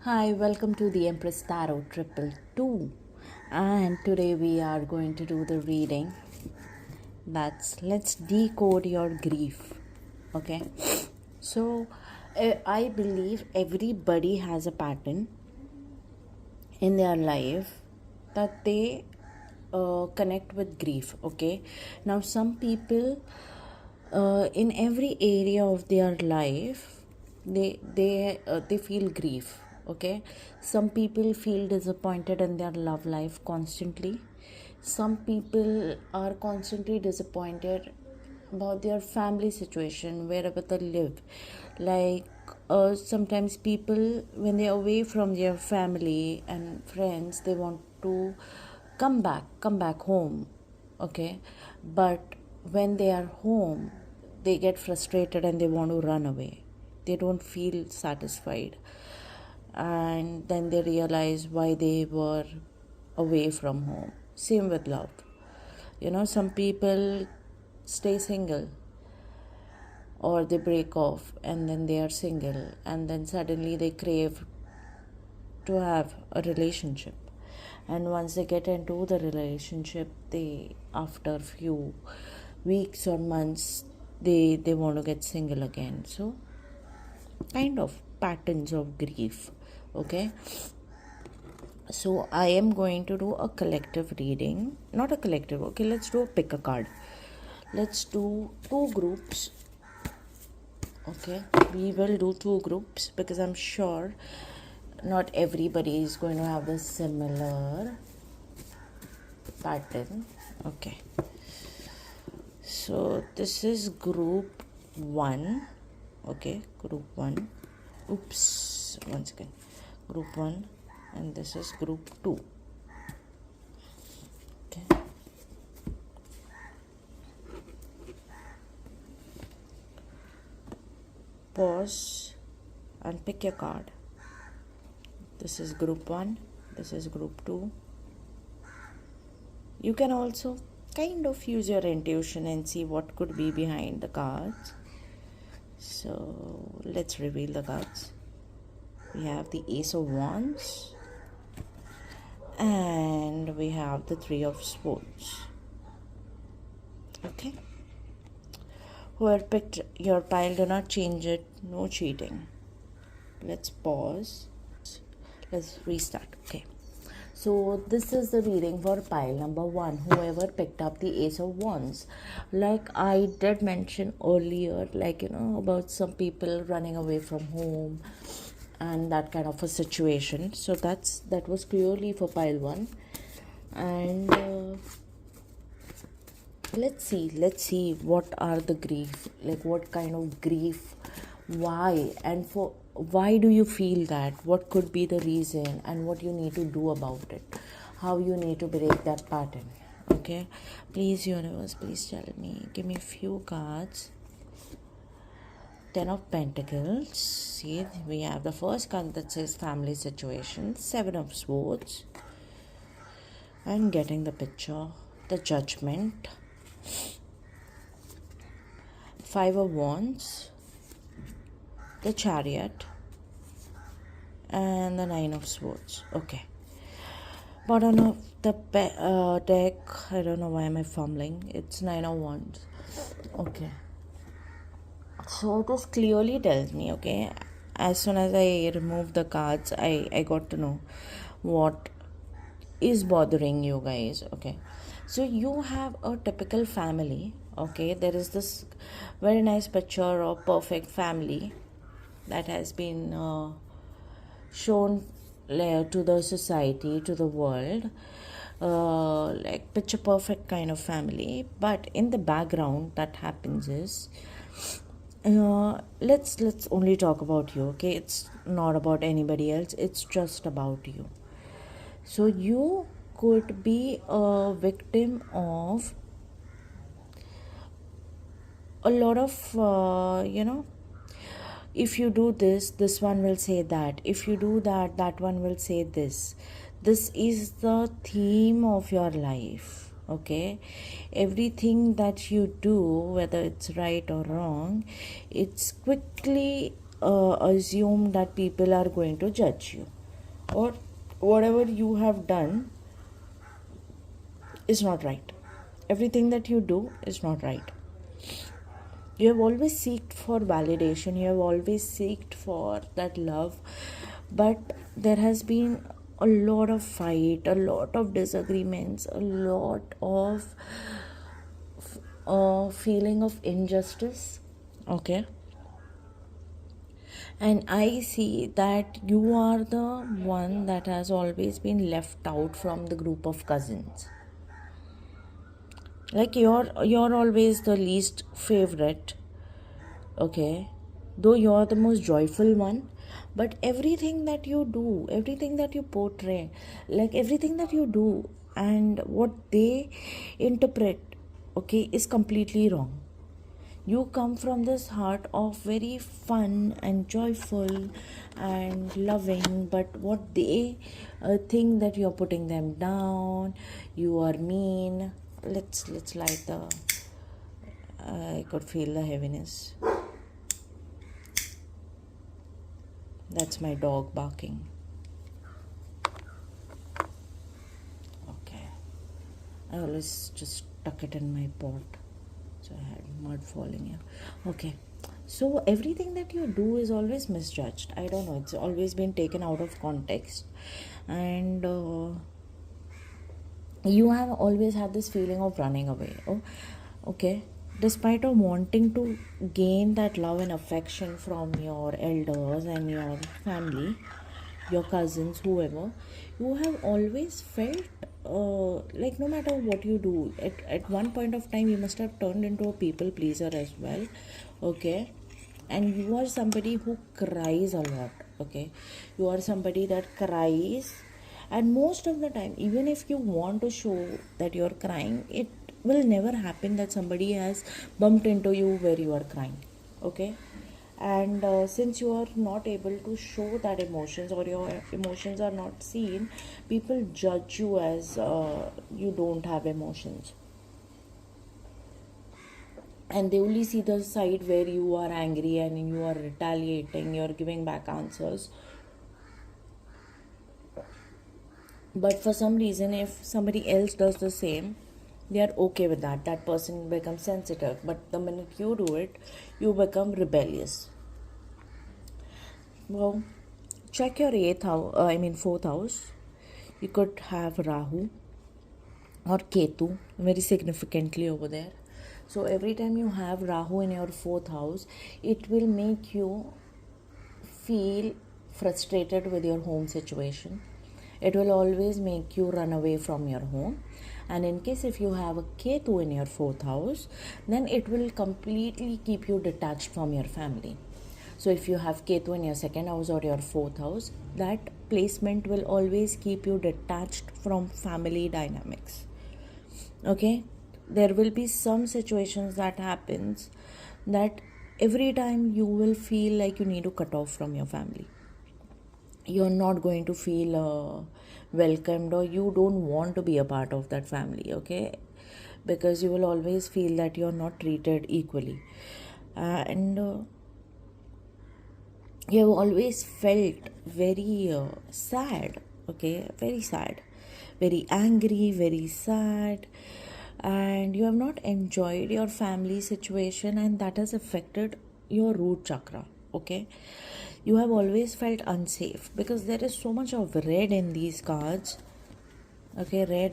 Hi, welcome to the Empress Tarot Triple Two, and today we are going to do the reading. Let's decode your grief. Okay, so I believe everybody has a pattern in their life that they connect with grief. Okay, now some people in every area of their life they feel grief. Okay, some people feel disappointed in their love life constantly. Some people are constantly disappointed about their family situation wherever they live. Like sometimes people, when they're away from their family and friends, they want to come back home. Okay, but when they are home, they get frustrated and they want to run away. They don't feel satisfied, and then they realize why they were away from home. Same with love. Some people stay single, or they break off and then they are single, and then suddenly they crave to have a relationship. And once they get into the relationship, they, after few weeks or months, they want to get single again. So kind of patterns of grief. Okay, so I am going to do a collective reading, not a collective. Okay, let's do a pick a card. Let's do two groups. Okay, we will do two groups because I'm sure not everybody is going to have the similar pattern. Okay, so this is group 1. Okay, group 1. Oops, once again, group 1, and this is group 2. Okay, pause and pick your card. This is group 1, this is group 2. You can also kind of use your intuition and see what could be behind the cards. So let's reveal the cards. We have the Ace of Wands and we have the Three of Swords. Okay, whoever picked your pile, do not change it. No cheating. Let's pause. Let's restart. Okay, so this is the reading for pile number 1, whoever picked up the Ace of Wands. Like I did mention earlier, about some people running away from home and that kind of a situation. So that was clearly for pile 1. And let's see what are the grief, like what kind of grief, why, and for why do you feel that, what could be the reason, and what you need to do about it, how you need to break that pattern. Okay, please universe, please tell me, give me a few cards. 10 of Pentacles. See, we have the first card that says family situation. 7 of Swords. I'm getting the picture. The Judgment. 5 of Wands. The Chariot. And the 9 of Swords. Okay. Bottom of the deck. I don't know why am I fumbling. It's 9 of Wands. Okay. So this clearly tells me, okay, as soon as I remove the cards, I got to know what is bothering you guys. Okay, so you have a typical family. Okay, there is this very nice picture of perfect family that has been shown to the society, to the world, like picture perfect kind of family. But in the background, that happens is, let's only talk about you. Okay, it's not about anybody else, it's just about you. So you could be a victim of a lot of if you do this one will say that, if you do that one will say this. This is the theme of your life. Okay, everything that you do, whether it's right or wrong, it's quickly assume that people are going to judge you, or whatever you have done is not right. Everything that you do is not right. You have always seeked for validation, you have always seeked for that love, but there has been a lot of fight, a lot of disagreements, a lot of feeling of injustice. Okay, and I see that you are the one that has always been left out from the group of cousins. Like you're always the least favorite. Okay, though you're the most joyful one, but everything that you do, everything that you portray, like everything that you do and what they interpret, okay, is completely wrong. You come from this heart of very fun and joyful and loving, but what they think that you're putting them down, you are mean. Let's light the, I could feel the heaviness. That's my dog barking. Okay, I always just tuck it in my pot, so I had mud falling here. Okay, so everything that you do is always misjudged. I don't know, it's always been taken out of context, and you have always had this feeling of running away. Oh, okay, despite of wanting to gain that love and affection from your elders and your family, your cousins, whoever, you have always felt like no matter what you do, at one point of time you must have turned into a people pleaser as well. Okay, and you are somebody who cries a lot. Okay, you are somebody that cries, and most of the time, even if you want to show that you're crying, it will never happen that somebody has bumped into you where you are crying. Okay, and since you are not able to show that emotions, or your emotions are not seen, people judge you as you don't have emotions, and they only see the side where you are angry and you are retaliating, you're giving back answers. But for some reason, if somebody else does the same, they are okay with that. That person becomes sensitive. But the minute you do it, you become rebellious. Well, check your fourth house. You could have Rahu or Ketu very significantly over there. So every time you have Rahu in your fourth house, it will make you feel frustrated with your home situation. It will always make you run away from your home. And in case if you have a Ketu in your fourth house, then it will completely keep you detached from your family. So if you have Ketu in your second house or your fourth house, that placement will always keep you detached from family dynamics. Okay, there will be some situations that happens that every time you will feel like you need to cut off from your family. You're not going to feel welcomed, or you don't want to be a part of that family. Okay, because you will always feel that you're not treated equally, and you have always felt very sad. Okay, very sad, very angry, very sad, and you have not enjoyed your family situation, and that has affected your root chakra. Okay, you have always felt unsafe because there is so much of red in these cards. Okay, red.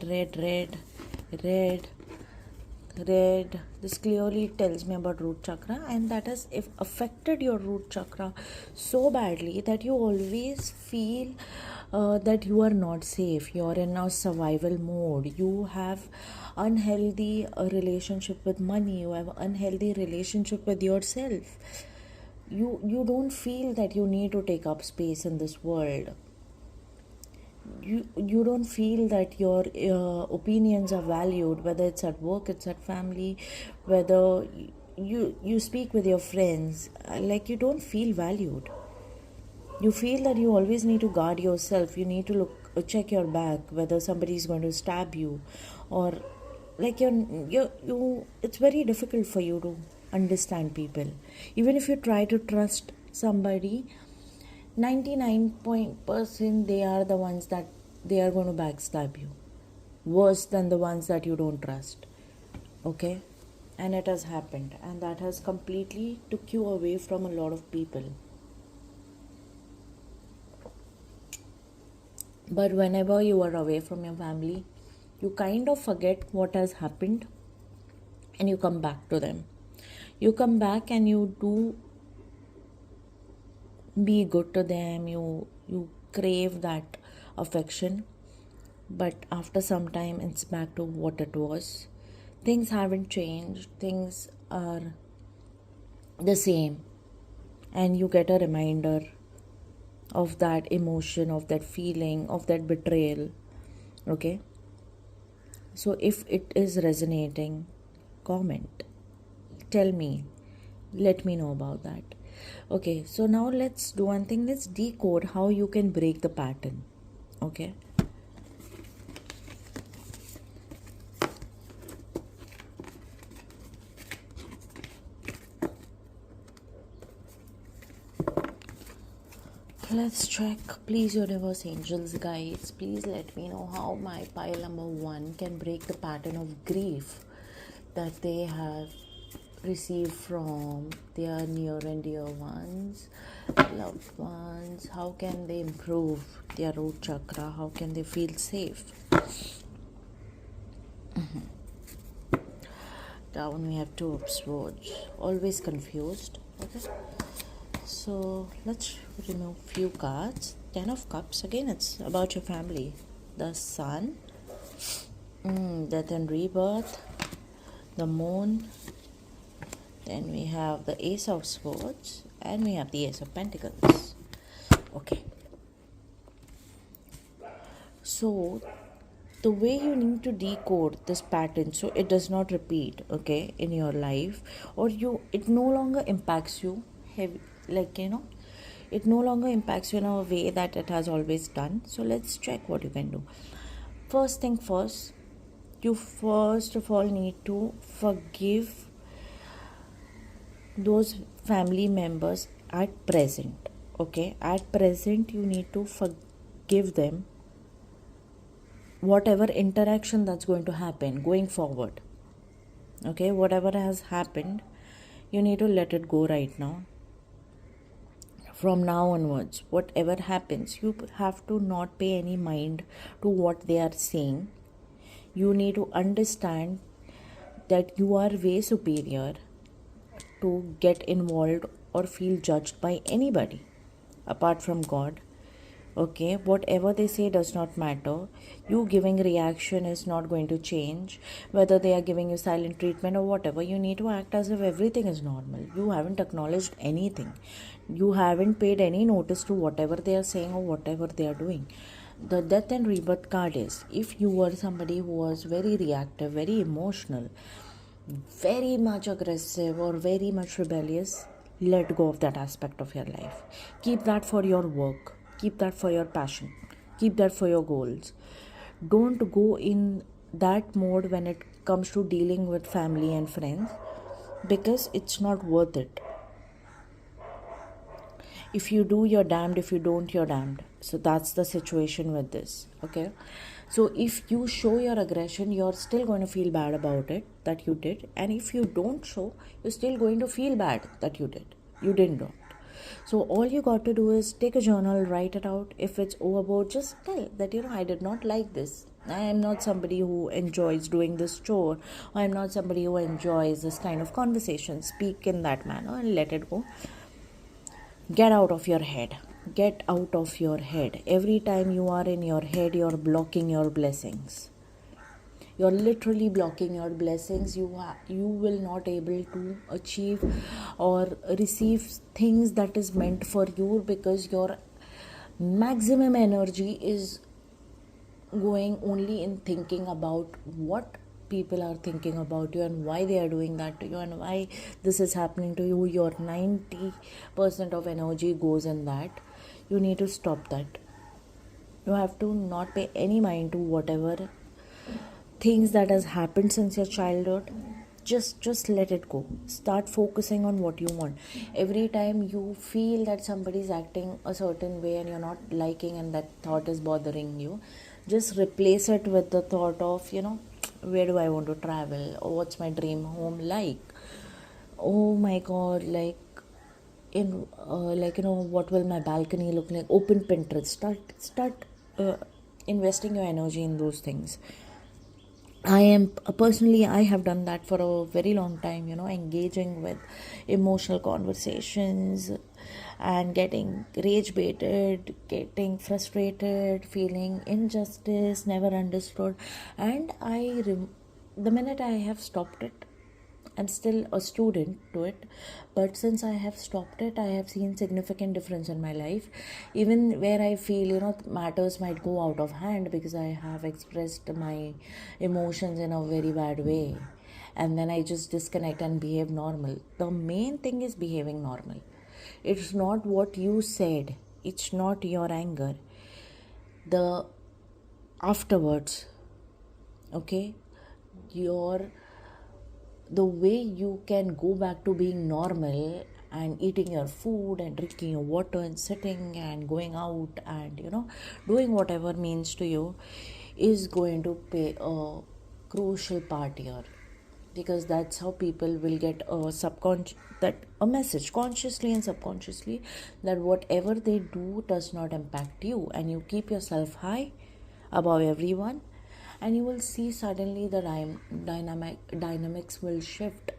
This clearly tells me about root chakra, and that has affected your root chakra so badly that you always feel that you are not safe. You are in a survival mode. You have unhealthy relationship with money. You have unhealthy relationship with yourself. You don't feel that you need to take up space in this world. You don't feel that your opinions are valued, whether it's at work, it's at family, whether you speak with your friends, like you don't feel valued. You feel that you always need to guard yourself. You need to check your back whether somebody is going to stab you, or like you it's very difficult for you to understand people. Even if you try to trust somebody, 99% they are the ones that they are going to backstab you, worse than the ones that you don't trust. Okay, and it has happened, and that has completely took you away from a lot of people. But whenever you are away from your family, you kind of forget what has happened and you come back to them. You come back and you do be good to them, you crave that affection, but after some time it's back to what it was. Things haven't changed, things are the same, and you get a reminder of that emotion, of that feeling, of that betrayal. Okay, so if it is resonating, comment, tell me, let me know about that. Okay, so now let's do one thing. Let's decode how you can break the pattern. Okay, let's check. Please, universe, angels, guides, please let me know how my pile number 1 can break the pattern of grief that they have received from their near and dear ones, loved ones. How can they improve their root chakra? How can they feel safe? Down we have 2 of swords, always confused. Okay, so let's remove few cards. 10 of cups, again it's about your family. The sun, death and rebirth, the moon, then we have the ace of swords, and we have the ace of pentacles. Okay, so the way you need to decode this pattern so it does not repeat, okay, in your life, or it no longer impacts you heavy, like, it no longer impacts you in a way that it has always done. So let's check what you can do. First thing first, you first of all need to forgive those family members at present. Okay, at present you need to forgive them, whatever interaction that's going to happen going forward. Okay, whatever has happened, you need to let it go right now. From now onwards, whatever happens, you have to not pay any mind to what they are saying. You need to understand that you are way superior to get involved or feel judged by anybody apart from God. Okay, whatever they say does not matter. You giving reaction is not going to change. Whether they are giving you silent treatment or whatever, you need to act as if everything is normal. You haven't acknowledged anything. You haven't paid any notice to whatever they are saying or whatever they are doing. The death and rebirth card is, if you were somebody who was very reactive, very emotional, very much aggressive or very much rebellious, let go of that aspect of your life. Keep that for your work. Keep that for your passion. Keep that for your goals. Don't go in that mode when it comes to dealing with family and friends, because it's not worth it. If you do, you're damned. If you don't, you're damned. So that's the situation with this. Okay, so if you show your aggression, you're still going to feel bad about it that you did, and if you don't show, you're still going to feel bad that you didn't do. So all you got to do is take a journal, write it out. If it's overboard, just tell that, I did not like this. I am not somebody who enjoys doing this chore, or I'm not somebody who enjoys this kind of conversation. Speak in that manner and let it go. Get out of your head. Get out of your head. Every time you are in your head, you're blocking your blessings. You're literally blocking your blessings. You will not able to achieve or receive things that is meant for you, because your maximum energy is going only in thinking about what people are thinking about you and why they are doing that to you and why this is happening to you. Your 90% of energy goes in that. You need to stop that. You have to not pay any mind to whatever things that has happened since your childhood. just let it go. Start focusing on what you want. Every time you feel that somebody's acting a certain way and you're not liking and that thought is bothering you, just replace it with the thought of, where do I want to travel, or what's my dream home like. Oh my god, what will my balcony look like? Open Pinterest. Start investing your energy in those things. I have done that for a very long time, engaging with emotional conversations and getting rage baited, getting frustrated, feeling injustice, never understood. And the minute I have stopped it, I'm still a student to it, but since I have stopped it, I have seen significant difference in my life. Even where I feel, matters might go out of hand because I have expressed my emotions in a very bad way. And then I just disconnect and behave normal. The main thing is behaving normal. It's not what you said. It's not your anger. The afterwards, okay? The way you can go back to being normal and eating your food and drinking your water and sitting and going out and doing whatever means to you is going to play a crucial part here, because that's how people will get a message consciously and subconsciously that whatever they do does not impact you, and you keep yourself high above everyone, and you will see suddenly the dynamics will shift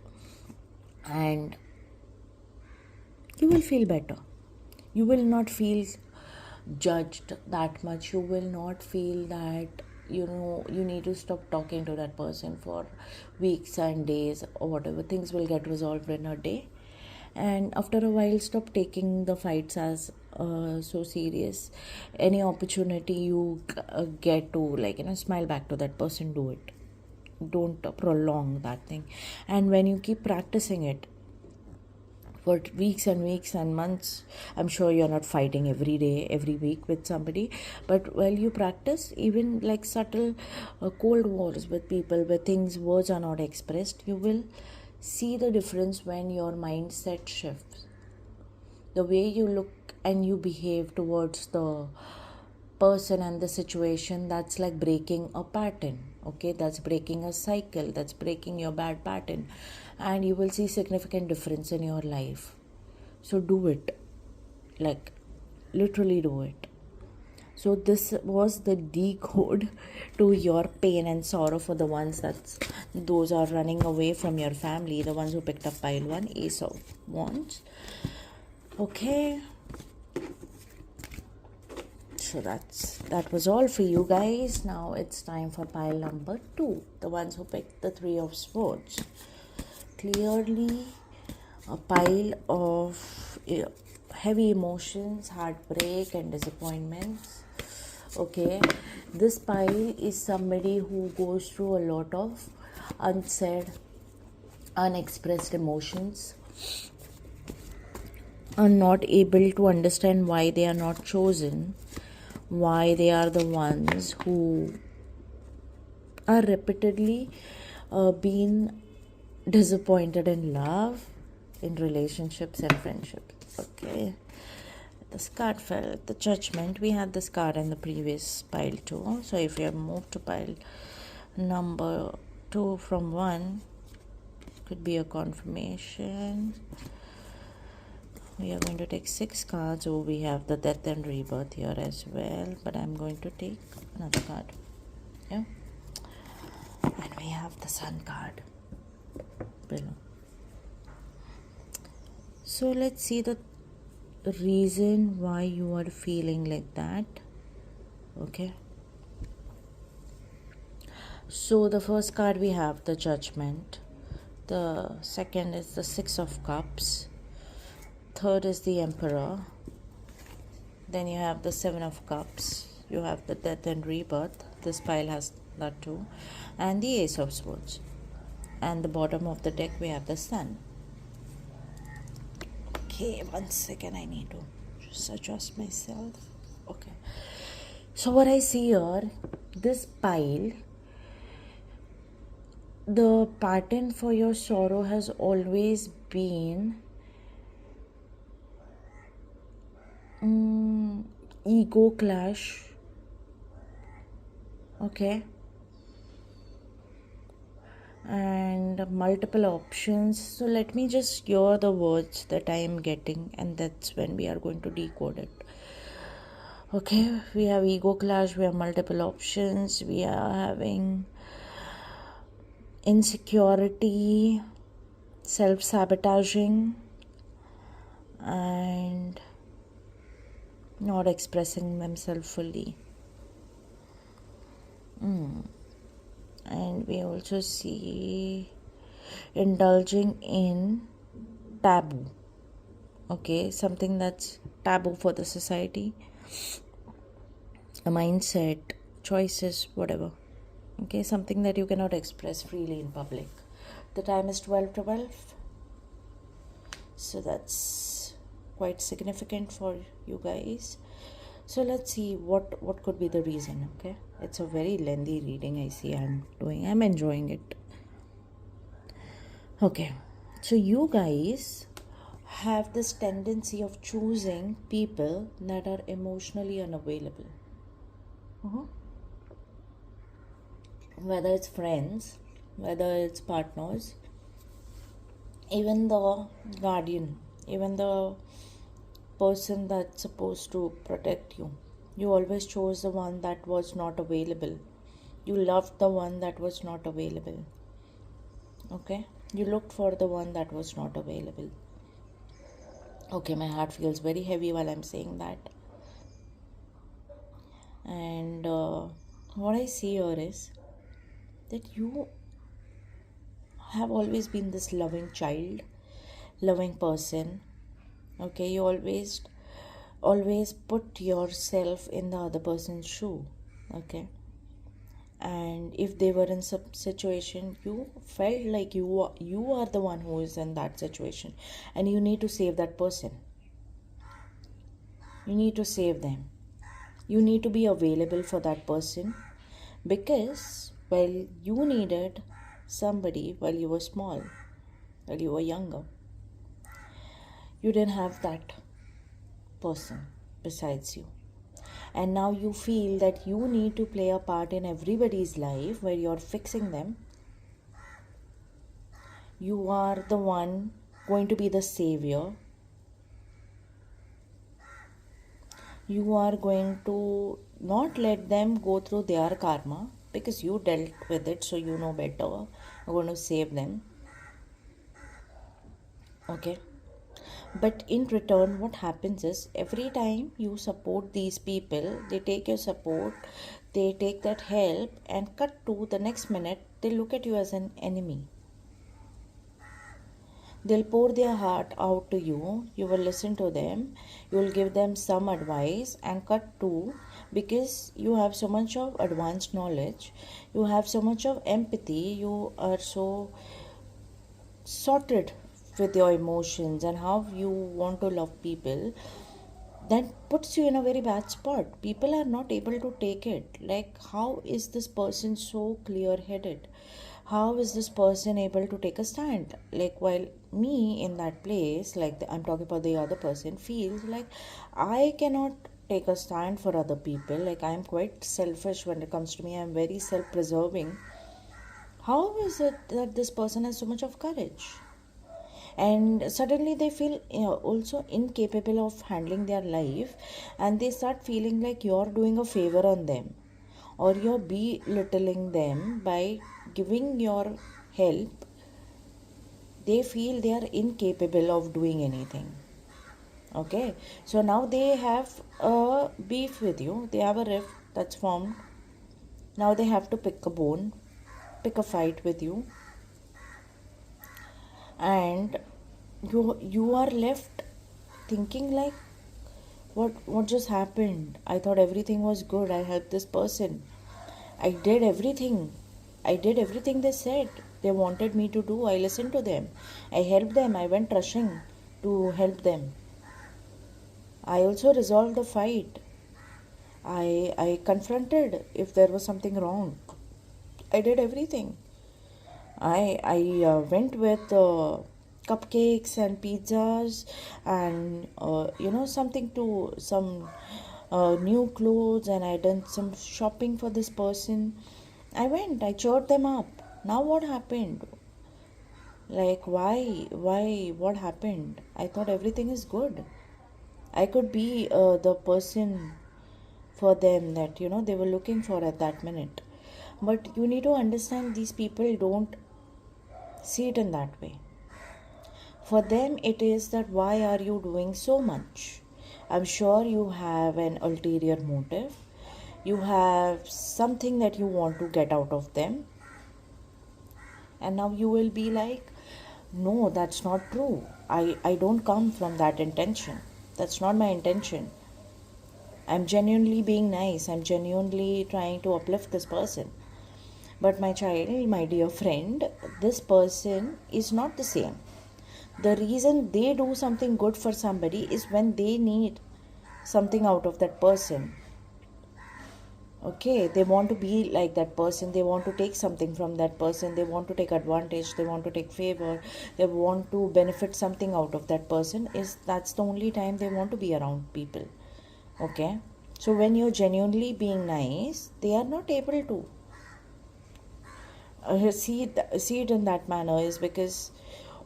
and you will feel better. You will not feel judged that much. You will not feel that you need to stop talking to that person for weeks and days or whatever. Things will get resolved in a day, and after a while stop taking the fights as so serious. Any opportunity you get to smile back to that person, do it. Don't prolong that thing. And when you keep practicing it for weeks and weeks and months, I'm sure you're not fighting every day, every week with somebody, but while you practice, even like subtle cold wars with people where words are not expressed, you will see the difference when your mindset shifts. The way you look and you behave towards the person and the situation, that's like breaking a pattern. Okay, that's breaking a cycle, that's breaking your bad pattern, and you will see significant difference in your life. So do it, like literally do it. So this was the decode to your pain and sorrow for the ones those are running away from your family, the ones who picked up pile 1, Ace of Wands. Okay, so that was all for you guys. Now it's time for pile number 2, the ones who picked the 3 of Swords. Clearly a pile of heavy emotions, heartbreak and disappointments. Okay, this pile is somebody who goes through a lot of unsaid, unexpressed emotions, are not able to understand why they are not chosen, why they are the ones who are repeatedly being disappointed in love, in relationships and friendships. Okay, this card fell, the Judgment. We had this card in the previous pile too. So if you have moved to pile number 2 from 1, could be a confirmation. We are going to take 6 cards. Oh, we have the Death and Rebirth here as well, but I'm going to take another card. Yeah, and we have the Sun card below. So let's see the reason why you are feeling like that. Okay, so the first card we have the Judgment, the second is the 6 of Cups, third is the Emperor, then you have the 7 of Cups, you have the Death and Rebirth, this pile has that too, and the Ace of Swords, and the bottom of the deck we have the Sun. Okay, 1 second, I need to just adjust myself. Okay, so what I see here, this pile the pattern for your sorrow has always been ego clash. Okay, and multiple options. So let me just hear the words that I am getting, and that's when we are going to decode it. Okay, we have ego clash, we have multiple options, we are having insecurity, self-sabotaging, and not expressing themselves fully. And we also see indulging in taboo. Okay, something that's taboo for the society, a mindset, choices, whatever. Okay, something that you cannot express freely in public. The time is 12:12, so that's quite significant for you guys. So let's see what could be the reason. Okay, it's a very lengthy reading. I'm enjoying it. Okay, so you guys have this tendency of choosing people that are emotionally unavailable. Whether it's friends, whether it's partners, even the guardian, even the person that's supposed to protect you. You always chose the one that was not available. You loved the one that was not available. Okay? You looked for the one that was not available. Okay, my heart feels very heavy while I'm saying that. And what I see here is that you have always been this loving child, loving person. Okay, you always put yourself in the other person's shoe. Okay, and if they were in some situation, you felt like you are the one who is in that situation, and you need to save that person. You need to save them. You need to be available for that person, because you needed somebody while you were small, while you were younger. You didn't have that person besides you. And now you feel that you need to play a part in everybody's life where you're fixing them. You are the one going to be the savior. You are going to not let them go through their karma, because you dealt with it, so you know better. You're going to save them. Okay. But in return, what happens is, every time you support these people, they take your support, they take that help, and cut to the next minute, they look at you as an enemy. They'll pour their heart out to you, you will listen to them, you will give them some advice, and cut to, because you have so much of advanced knowledge, you have so much of empathy, you are so sorted with your emotions and how you want to love people, that puts you in a very bad spot. People are not able to take it. Like, how is this person so clear headed? How is this person able to take a stand? Like, while me in that place, like I'm talking about the other person, feels like I cannot take a stand for other people. Like, I'm quite selfish when it comes to me. I'm very self preserving. How is it that this person has so much of courage? And suddenly they feel, also incapable of handling their life, and they start feeling like you're doing a favor on them, or you're belittling them by giving your help. They feel they are incapable of doing anything. Okay, so now they have a beef with you, they have a rift that's formed. Now they have to pick a bone, pick a fight with you, and you are left thinking like, what just happened? I thought everything was good. I helped this person. I did everything. They said they wanted me to do. I listened to them. I helped them. I went rushing to help them. I also resolved the fight. I confronted if there was something wrong. I did everything. I went with cupcakes and pizzas and something to some new clothes, and I done some shopping for this person. I cheered them up. Now what happened? Like, what happened? I thought everything is good. I could be the person for them that they were looking for at that minute. But you need to understand, these people don't see it in that way. For them, it is that why are you doing so much? I'm sure you have an ulterior motive. You have something that you want to get out of them. And now you will be like, no, that's not true. I don't come from that intention. That's not my intention. I'm genuinely being nice. I'm genuinely trying to uplift this person. But my child, my dear friend, this person is not the same. The reason they do something good for somebody is when they need something out of that person. Okay, they want to be like that person, they want to take something from that person, they want to take advantage, they want to take favor, they want to benefit something out of that person. That's the only time they want to be around people. Okay, so when you're genuinely being nice, they are not able to see it in that manner, is because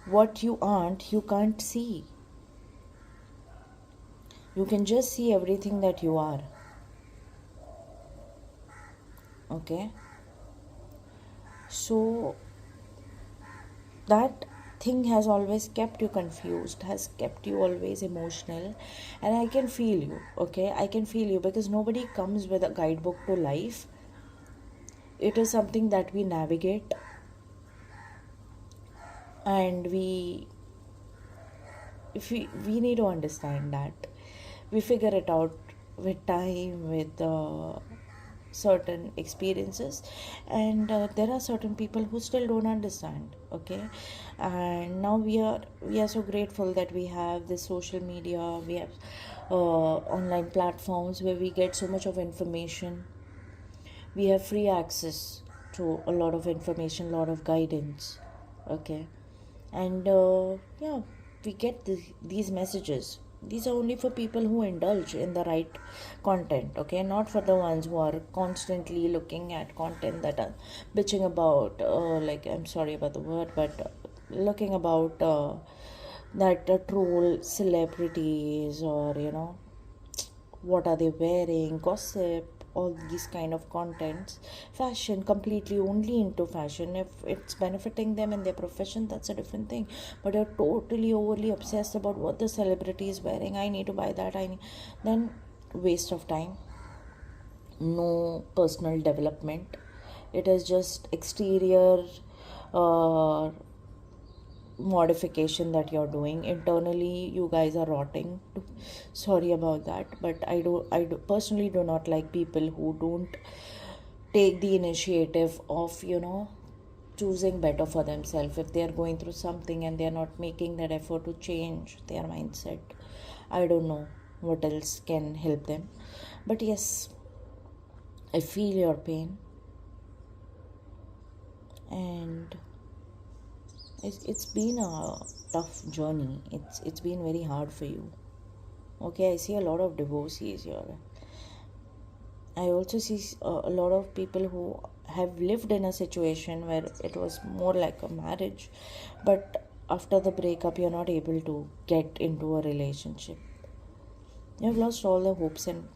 what you aren't, you can't see. You can just see everything that you are. Okay, so that thing has always kept you confused, has kept you always emotional, and I can feel you. Okay, I can feel you, because nobody comes with a guidebook to life. It is something that we navigate, and we need to understand that we figure it out with time, with certain experiences, and there are certain people who still don't understand. Okay, and now we are so grateful that we have this social media, we have online platforms where we get so much of information. We have free access to a lot of information, a lot of guidance. Okay, and yeah, we get these messages. These are only for people who indulge in the right content. Okay, not for the ones who are constantly looking at content that are bitching about, like, I'm sorry about the word, but looking about that troll celebrities, or what are they wearing, gossip, all these kind of contents. Fashion, completely only into fashion. If it's benefiting them in their profession, that's a different thing. But you're totally overly obsessed about what the celebrity is wearing. I need to buy that. Then waste of time. No personal development. It is just exterior uh, modification that you're doing. Internally, you guys are rotting. Sorry about that, but I personally do not like people who don't take the initiative of choosing better for themselves. If they are going through something and they are not making that effort to change their mindset, I don't know what else can help them. But yes, I feel your pain, and it's been a tough journey. It's been very hard for you. Okay, I see a lot of divorcees here. I also see a lot of people who have lived in a situation where it was more like a marriage, but after the breakup, you're not able to get into a relationship. You've lost all the hopes and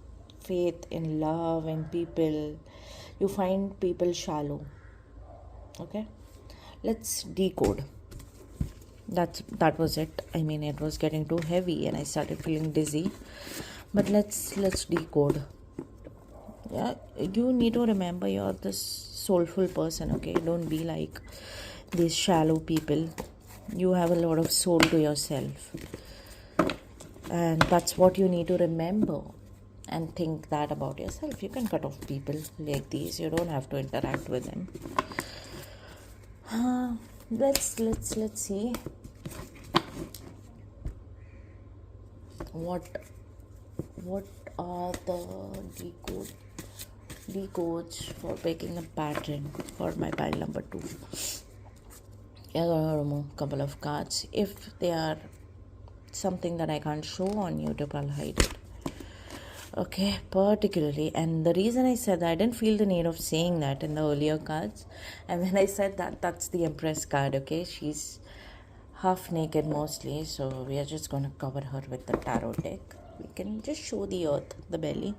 faith in love and people. You find people shallow. Okay, let's decode. That was it. I mean, it was getting too heavy and I started feeling dizzy. But let's decode. Yeah, you need to remember you're this soulful person. Okay, don't be like these shallow people. You have a lot of soul to yourself, and that's what you need to remember. And think that about yourself. You can cut off people like these. You don't have to interact with them. Let's see what are the decodes for breaking a pattern for my pile number 2. You're gonna remove a couple of cards. If they are something that I can't show on YouTube, I'll hide it. Okay, particularly, and the reason I said that, I didn't feel the need of saying that in the earlier cards, and when I said that, that's the Empress card. Okay, she's half naked mostly, so we are just gonna cover her with the tarot deck. We can just show the earth, the belly.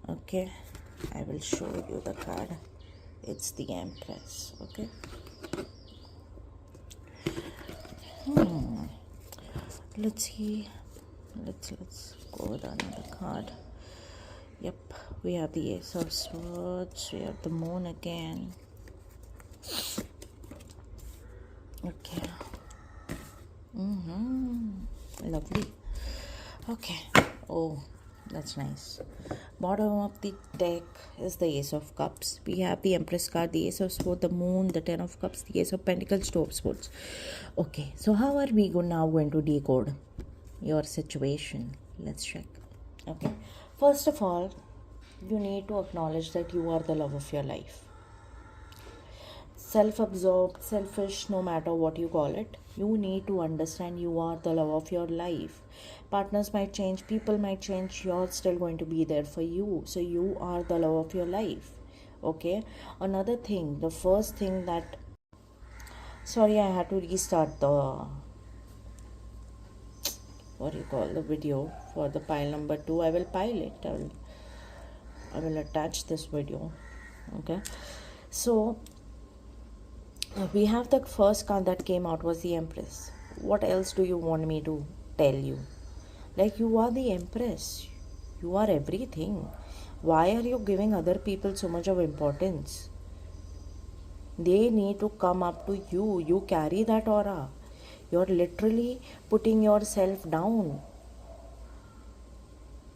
Okay, I will show you the card. It's the Empress. Okay. Let's see. Let's go with another card. Yep, we have the Ace of Swords. We have the Moon again. Okay. Lovely. Okay. Oh, that's nice. Bottom of the deck is the Ace of Cups. We have the Empress card, the Ace of Swords, the Moon, the Ten of Cups, the Ace of Pentacles, Two of Swords. Okay, so how are we now going to decode your situation? Let's check. Okay, first of all, you need to acknowledge that you are the love of your life. Self-absorbed, selfish, no matter what you call it, you need to understand you are the love of your life. Partners might change, people might change, you're still going to be there for you. So you are the love of your life. Okay, another thing, the first thing that, sorry, I had to restart the, what do you call, the video for the pile number 2. I will pile it. I will attach this video. Okay, so we have the first card that came out was the Empress. What else do you want me to tell you? Like, you are the Empress. You are everything. Why are you giving other people so much of importance? They need to come up to you. You carry that aura. You're literally putting yourself down.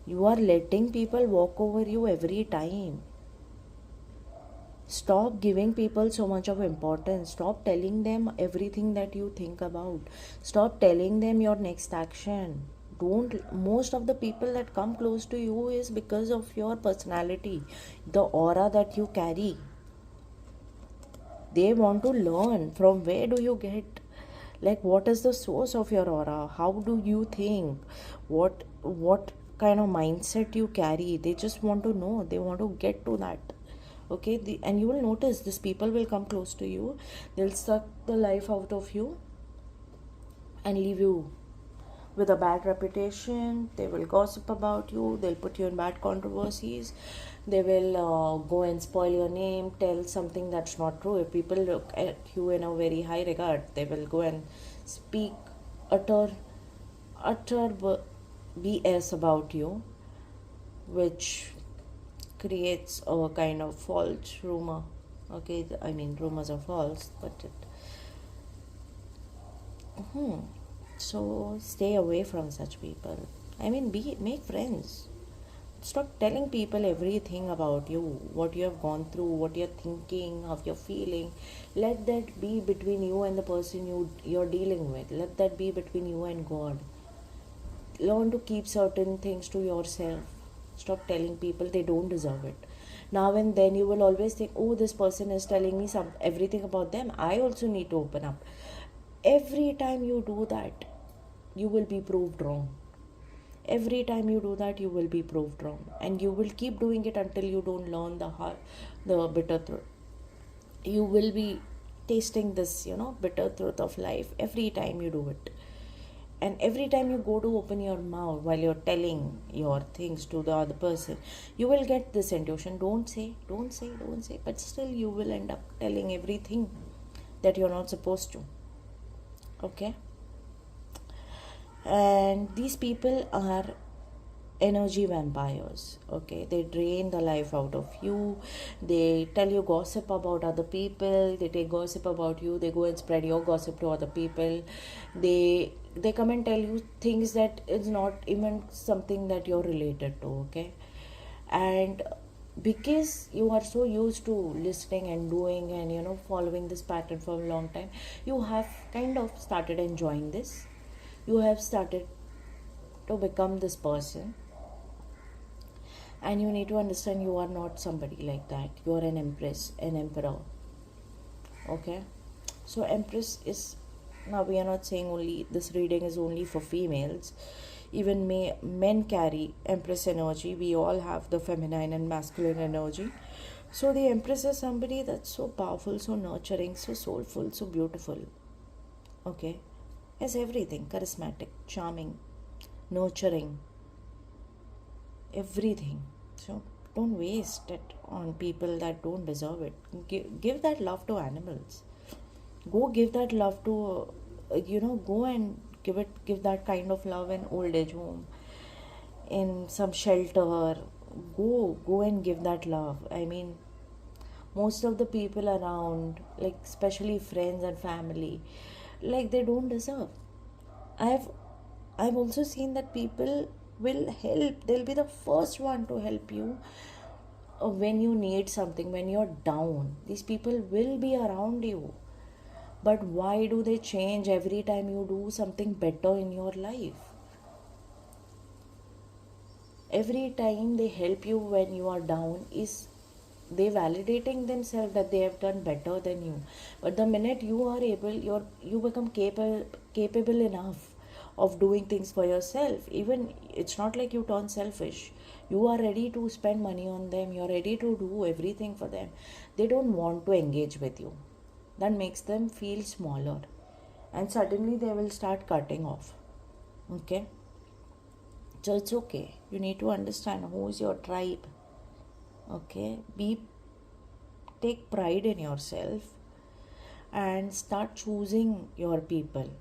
You are letting people walk over you every time. Stop giving people so much of importance. Stop telling them everything that you think about. Stop telling them your next action. Most of the people that come close to you is because of your personality, the aura that you carry. They want to learn from where do you get, like, what is the source of your aura? How do you think? What kind of mindset you carry? They just want to know. They want to get to that. Okay, and you will notice these people will come close to you. They'll suck the life out of you and leave you with a bad reputation. They will gossip about you. They'll put you in bad controversies. They will go and spoil your name, tell something that's not true. If people look at you in a very high regard, they will go and speak utter BS about you, which creates a kind of false rumor. Okay, I mean, rumors are false, but so stay away from such people. I mean, make friends. Stop telling people everything about you, what you have gone through, what you're thinking, how you're feeling. Let that be between you and the person you're dealing with. Let that be between you and God. Learn to keep certain things to yourself. Stop telling people they don't deserve it. Now and then you will always think, oh, this person is telling me everything about them. I also need to open up. Every time you do that, you will be proved wrong. Every time you do that, you will be proved wrong. And you will keep doing it until you don't learn the bitter truth. You will be tasting this, bitter truth of life every time you do it. And every time you go to open your mouth while you're telling your things to the other person, you will get this intuition. Don't say. But still you will end up telling everything that you're not supposed to. Okay? And these people are energy vampires. Okay, they drain the life out of you. They tell you gossip about other people. They take gossip about you. They go and spread your gossip to other people. They come and tell you things that is not even something that you're related to. Okay, and because you are so used to listening and doing and following this pattern for a long time, you have kind of started enjoying this. You have started to become this person, and you need to understand you are not somebody like that. You are an empress, an emperor. Okay, So Empress is, now we are not saying only this reading is only for females. Even men carry Empress energy. We all have the feminine and masculine energy. So the Empress is somebody that's so powerful, so nurturing, so soulful, so beautiful. Okay, has everything: charismatic, charming, nurturing, everything. So don't waste it on people that don't deserve it. Give that love to animals. Go give that love to, go and give that kind of love in old age home, in some shelter. Go and give that love. I mean, most of the people around, like especially friends and family, like they don't deserve. I've I've also seen that people will help. They'll be the first one to help you when you need something, when you're down. These people will be around you. But why do they change every time you do something better in your life? Every time they help you when you are down, is they validating themselves that they have done better than you. But the minute you are able, you become capable enough of doing things for yourself. Even it's not like you turn selfish. You are ready to spend money on them. You're ready to do everything for them. They don't want to engage with you. That makes them feel smaller, and suddenly they will start cutting off. Okay, so it's okay. You need to understand who is your tribe. Okay, take pride in yourself and start choosing your people.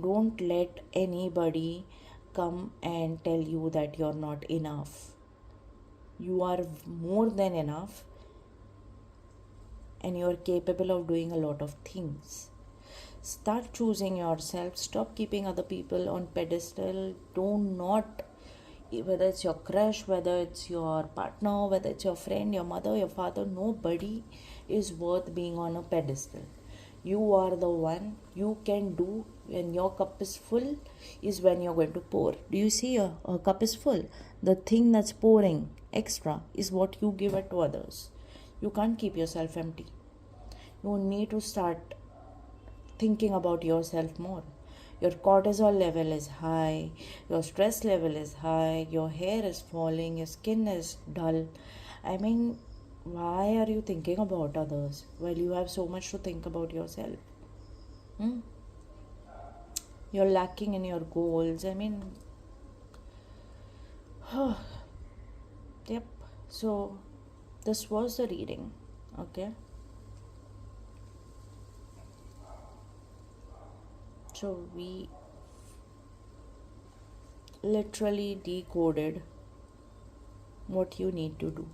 Don't let anybody come and tell you that you're not enough. You are more than enough, and you're capable of doing a lot of things. Start choosing yourself. Stop keeping other people on pedestal. Do not, whether it's your crush, whether it's your partner, whether it's your friend, your mother, your father, nobody is worth being on a pedestal. You are the one. You can do. When your cup is full is when you're going to pour. Do you see a cup is full? The thing that's pouring extra is what you give it to others. You can't keep yourself empty. You need to start thinking about yourself more. Your cortisol level is high, your stress level is high, your hair is falling, your skin is dull. I mean, why are you thinking about others while you have so much to think about yourself? You're lacking in your goals. I mean, yep. So this was the reading. Okay, so we literally decoded what you need to do.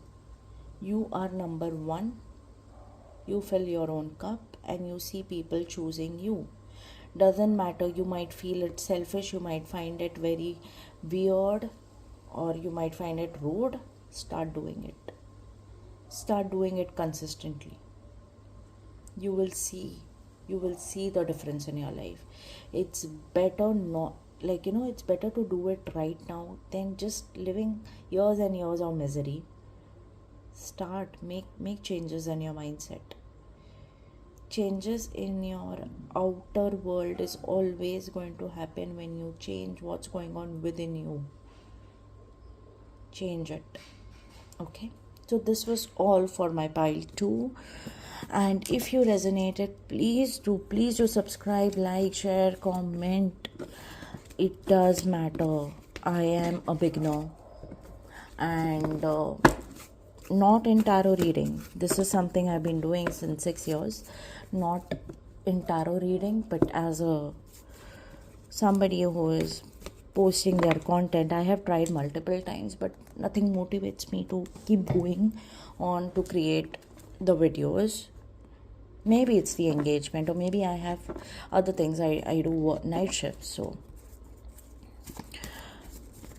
You are number one. You fill your own cup and you see people choosing you. Doesn't matter, you might feel it selfish, you might find it very weird, or you might find it rude. Start doing it. Start doing it consistently. You will see the difference in your life. It's better not, it's better to do it right now than just living years and years of misery. Start, make changes in your mindset. Changes in your outer world is always going to happen when you change what's going on within you. Change it. Okay, so this was all for my pile 2, and if you resonated, please do subscribe, like, share, comment. It does matter. I am a beginner and not in tarot reading. This is something I've been doing since 6 years. Not in tarot reading, but as somebody who is posting their content. I have tried multiple times, but nothing motivates me to keep going on to create the videos. Maybe it's the engagement, or maybe I have other things. I do night shifts, so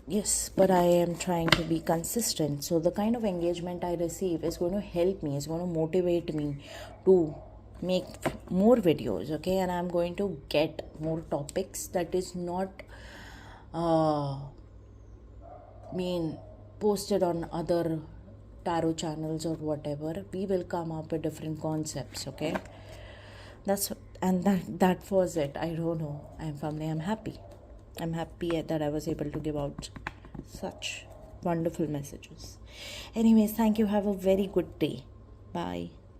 yes, but I am trying to be consistent. So the kind of engagement I receive is going to help me, is going to motivate me to make more videos. Okay, and I'm going to get more topics that is not posted on other tarot channels or whatever, we will come up with different concepts. Okay, that was it. I don't know. I'm happy. I'm happy that I was able to give out such wonderful messages. Anyways, thank you. Have a very good day. Bye.